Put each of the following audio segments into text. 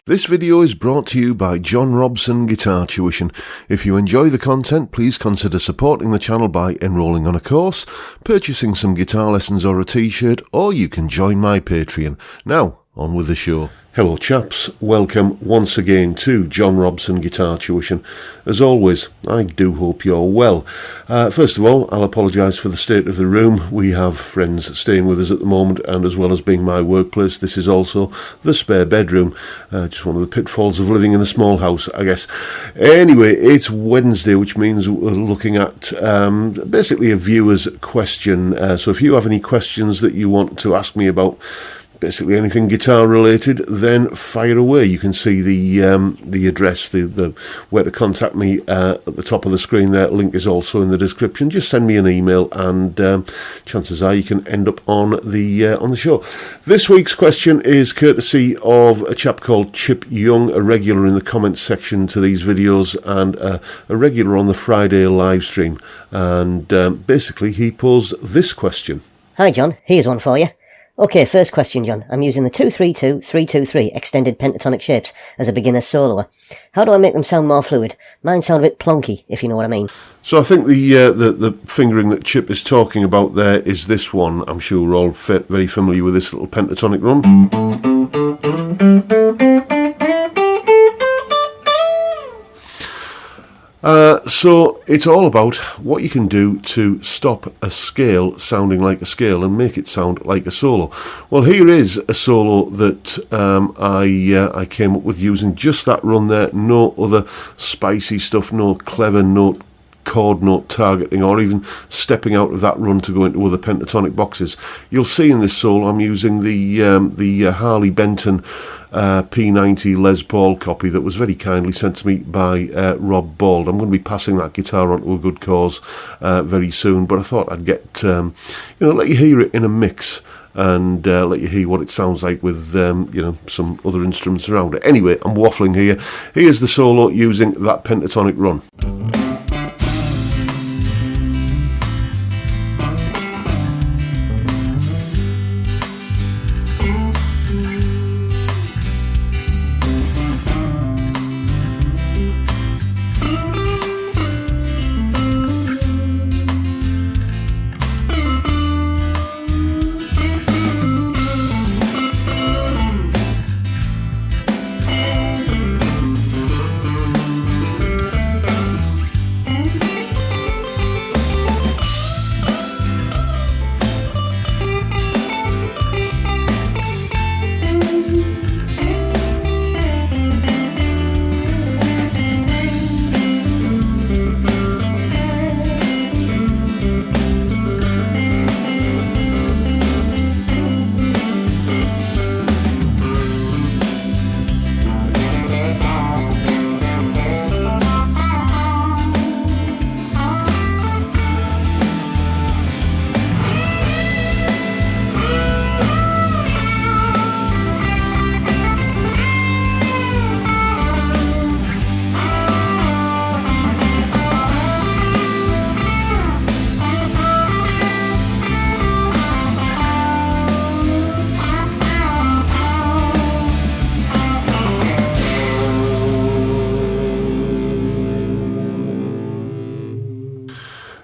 This video is brought to you by John Robson Guitar Tuition. If you enjoy the content, please consider supporting the channel by enrolling on a course, purchasing some guitar lessons or a t-shirt, or you can join my Patreon. Now, on with the show. Hello chaps, welcome once again to John Robson Guitar Tuition. As always, I do hope you're well. First of all, I'll apologise for the state of the room. We have friends staying with us at the moment, and as well as being my workplace, this is also the spare bedroom. Just one of the pitfalls of living in a small house, I guess. Anyway, it's Wednesday, which means we're looking at basically a viewer's question. So if you have any questions that you want to ask me about basically anything guitar related, then fire away. You can see the address, the where to contact me at the top of the screen there. Link is also in the description. Just send me an email and chances are you can end up on the show. This week's question is courtesy of a chap called Chip Young, a regular in the comments section to these videos and a regular on the Friday live stream, and basically he posed this question. Hi John, here's one for you. Okay, first question, John. I'm using the 232-323 extended pentatonic shapes as a beginner soloer. How do I make them sound more fluid? Mine sound a bit plonky, if you know what I mean. So I think the fingering that Chip is talking about there is this one. I'm sure we're all very familiar with this little pentatonic run. So it's all about what you can do to stop a scale sounding like a scale and make it sound like a solo. Well, here is a solo that I came up with using just that run there. No other spicy stuff, no clever note, chord note targeting, or even stepping out of that run to go into other pentatonic boxes. You'll see in this solo I'm using the Harley Benton P90 Les Paul copy that was very kindly sent to me by Rob Bald. I'm going to be passing that guitar on to a good cause very soon, but I thought I'd get let you hear it in a mix and let you hear what it sounds like with some other instruments around it. Anyway, I'm waffling here. Here's the solo using that pentatonic run.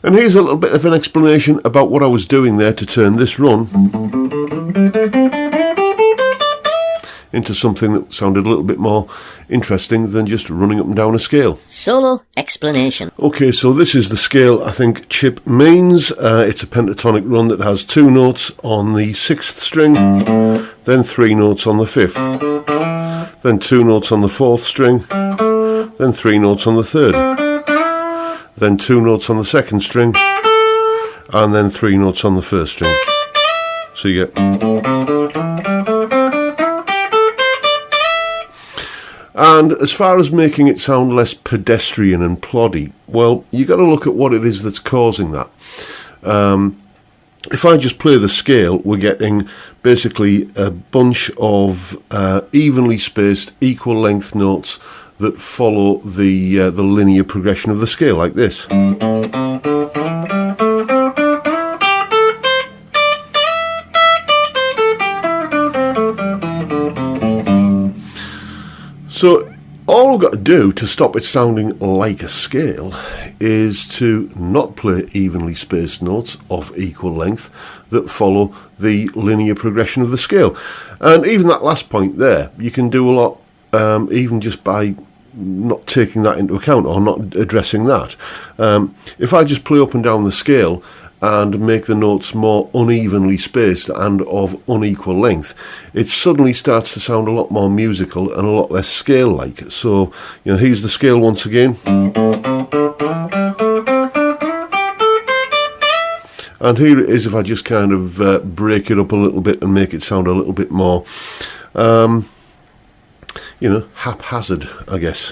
And here's a little bit of an explanation about what I was doing there to turn this run into something that sounded a little bit more interesting than just running up and down a scale. Solo explanation. Okay, so this is the scale I think Chip means. It's a pentatonic run that has 2 notes on the 6th string, then 3 notes on the 5th, then 2 notes on the 4th string, then 3 notes on the 3rd. Then 2 notes on the 2nd string, and then 3 notes on the 1st string. So you get. And as far as making it sound less pedestrian and ploddy, well, you got to look at what it is that's causing that. If I just play the scale, we're getting basically a bunch of evenly spaced, equal length notes that follow the linear progression of the scale, like this. So all we've got to do to stop it sounding like a scale is to not play evenly spaced notes of equal length that follow the linear progression of the scale. And even that last point there, you can do a lot even just by not taking that into account or not addressing that. If I just play up and down the scale and make the notes more unevenly spaced and of unequal length, it suddenly starts to sound a lot more musical and a lot less scale-like. So, here's the scale once again. And here it is if I just kind of break it up a little bit and make it sound a little bit more, haphazard, I guess.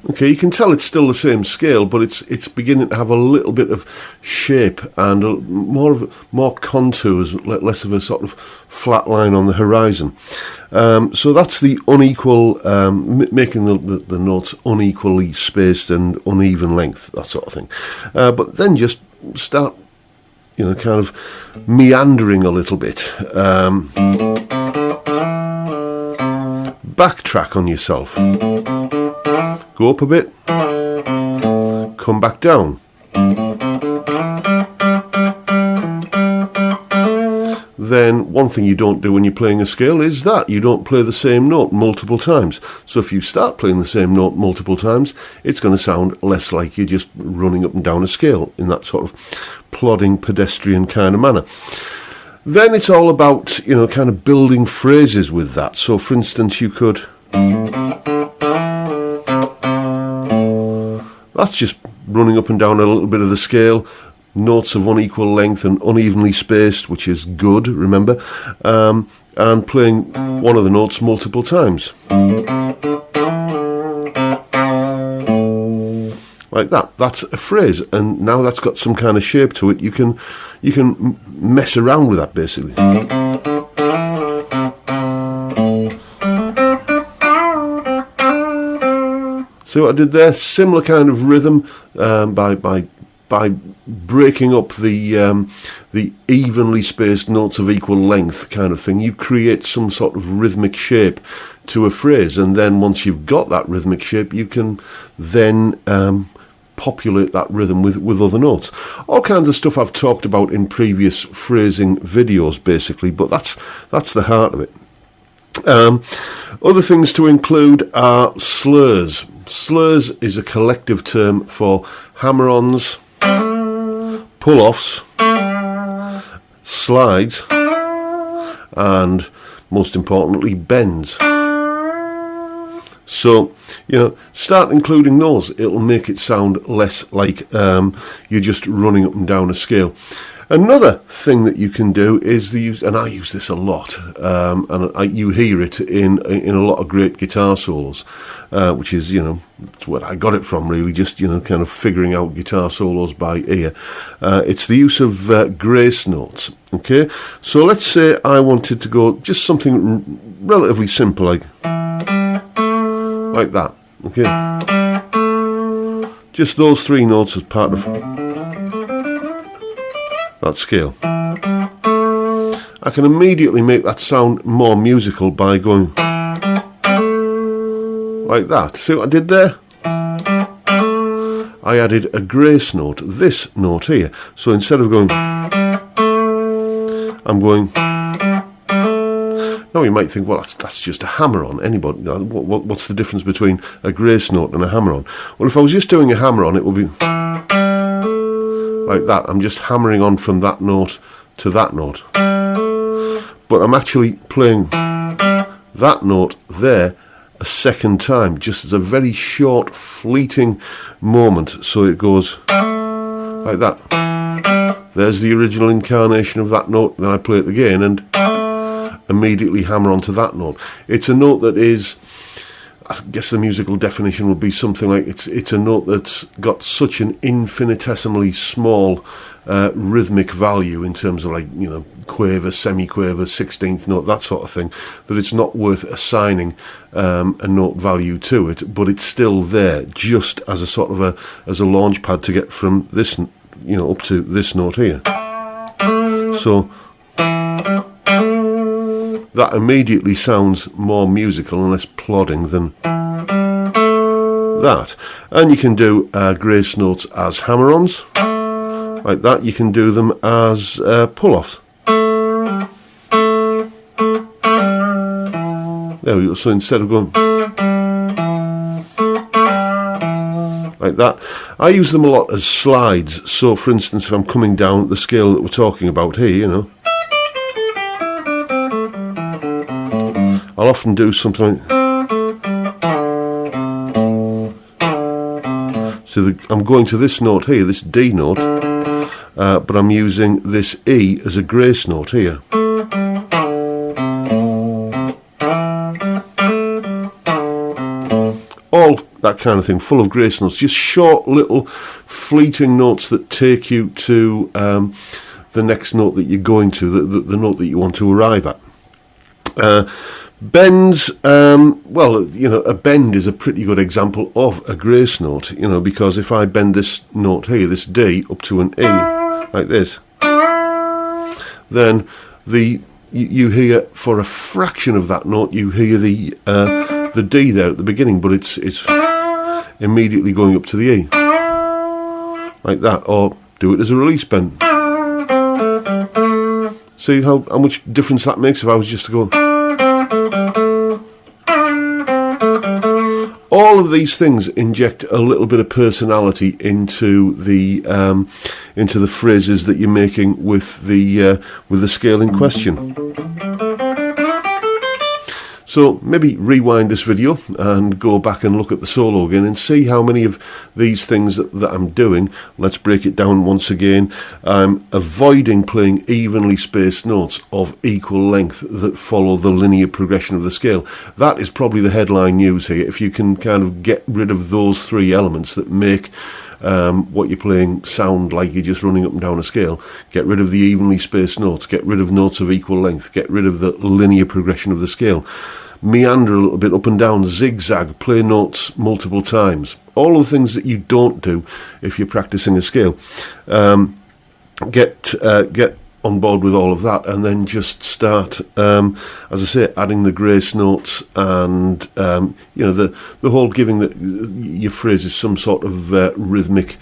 Okay, you can tell it's still the same scale, but it's beginning to have a little bit of shape and more contours, less of a sort of flat line on the horizon. So that's the unequal, making the notes unequally spaced and uneven length, that sort of thing. But then just start, kind of meandering a little bit. Backtrack on yourself. Go up a bit, come back down. Then one thing you don't do when you're playing a scale is that you don't play the same note multiple times. So if you start playing the same note multiple times, it's going to sound less like you're just running up and down a scale in that sort of plodding pedestrian kind of manner. Then it's all about, kind of building phrases with that. So for instance, you could... That's just running up and down a little bit of the scale, notes of unequal length and unevenly spaced, which is good, remember, and playing one of the notes multiple times. Like that. That's a phrase, and now that's got some kind of shape to it. You can mess around with that, basically. See what I did there? Similar kind of rhythm by breaking up the evenly spaced notes of equal length kind of thing. You create some sort of rhythmic shape to a phrase, and then once you've got that rhythmic shape, you can then populate that rhythm with other notes. All kinds of stuff I've talked about in previous phrasing videos, basically, but that's the heart of it. Other things to include are slurs. Slurs is a collective term for hammer-ons, pull-offs, slides, and most importantly, bends. So, start including those. It'll make it sound less like you're just running up and down a scale. Another thing that you can do is the use, and I use this a lot, and you hear it in a lot of great guitar solos, which is, it's where I got it from, really, just, kind of figuring out guitar solos by ear. It's the use of grace notes, okay? So let's say I wanted to go just something relatively simple, like that, okay? Just those three notes as part of that scale. I can immediately make that sound more musical by going like that. See what I did there? I added a grace note, this note here. So instead of going, I'm going. Now you might think, well, that's just a hammer-on. Anybody? What's the difference between a grace note and a hammer-on? Well, if I was just doing a hammer-on, it would be like that. I'm just hammering on from that note to that note. But I'm actually playing that note there a second time, just as a very short, fleeting moment. So it goes like that. There's the original incarnation of that note. Then I play it again and immediately hammer onto that note. It's a note that is, I guess the musical definition would be something like it's a note that's got such an infinitesimally small rhythmic value in terms of, like, you know, quaver, semi-quaver, 16th note, that sort of thing, that it's not worth assigning a note value to it, but it's still there just as a sort of as a launch pad to get from this, you know, up to this note here. So that immediately sounds more musical and less plodding than that. And you can do grace notes as hammer-ons, like that. You can do them as pull-offs. There we go. So instead of going like that, I use them a lot as slides. So for instance, if I'm coming down the scale that we're talking about here, you know, I'll often do something like, so I'm going to this note here, this D note, but I'm using this E as a grace note here. All that kind of thing, full of grace notes, just short little fleeting notes that take you to the next note that you're going to, the note that you want to arrive at. Bends, well, you know, a bend is a pretty good example of a grace note, you know, because if I bend this note here, this D, up to an E, like this, then you hear, for a fraction of that note, you hear the D there at the beginning, but it's immediately going up to the E, like that. Or do it as a release bend. See how much difference that makes if I was just to go. All of these things inject a little bit of personality into the phrases that you're making with the scale in question. So maybe rewind this video and go back and look at the solo again and see how many of these things that I'm doing. Let's break it down once again. I'm avoiding playing evenly spaced notes of equal length that follow the linear progression of the scale. That is probably the headline news here. If you can kind of get rid of those three elements that make what you're playing sound like you're just running up and down a scale, get rid of the evenly spaced notes, get rid of notes of equal length, get rid of the linear progression of the scale, meander a little bit up and down, zigzag, play notes multiple times, all of the things that you don't do if you're practicing a scale. Get on board with all of that, and then just start, as I say, adding the grace notes and you know, the whole giving your phrases some sort of rhythmic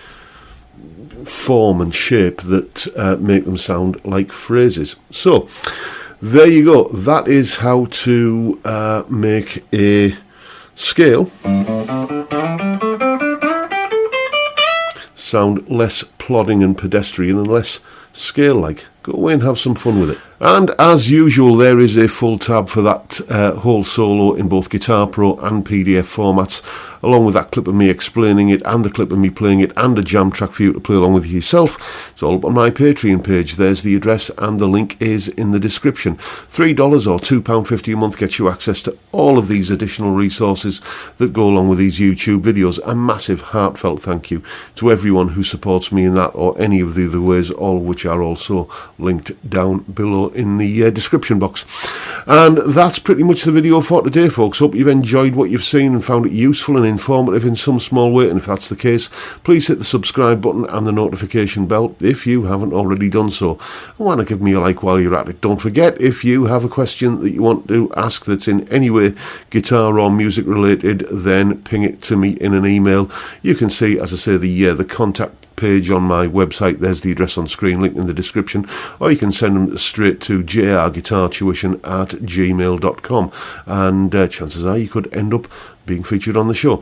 form and shape that make them sound like phrases. So there you go. That is how to make a scale sound less plodding and pedestrian and less scale-like. Go away and have some fun with it. And as usual, there is a full tab for that whole solo in both Guitar Pro and PDF formats, along with that clip of me explaining it and the clip of me playing it and a jam track for you to play along with yourself. It's all up on my Patreon page. There's the address and the link is in the description. $3 or £2.50 a month gets you access to all of these additional resources that go along with these YouTube videos. A massive heartfelt thank you to everyone who supports me in that or any of the other ways, all of which are also linked down below in the description box. And that's pretty much the video for today, folks. Hope you've enjoyed what you've seen and found it useful and informative in some small way, and if that's the case, please hit the subscribe button and the notification bell if you haven't already done so. And why not give me a like while you're at it? Don't forget, if you have a question that you want to ask that's in any way guitar or music related, then ping it to me in an email. You can see, as I say, the contact page on my website. There's the address on screen, link in the description, or you can send them straight to jrguitartuition@gmail.com, and chances are you could end up being featured on the show.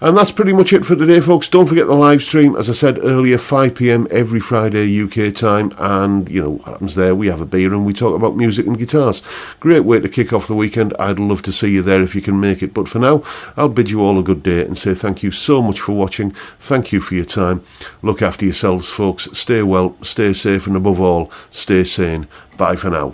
And that's pretty much it for today, folks. Don't forget the live stream, as I said earlier, 5 p.m. every Friday UK time, and you know what happens there. We have a beer and we talk about music and guitars. Great way to kick off the weekend. I'd love to see you there if you can make it, but for now I'll bid you all a good day and say thank you so much for watching. Thank you for your time. Look after yourselves, folks. Stay well, stay safe, and above all, stay sane. Bye for now.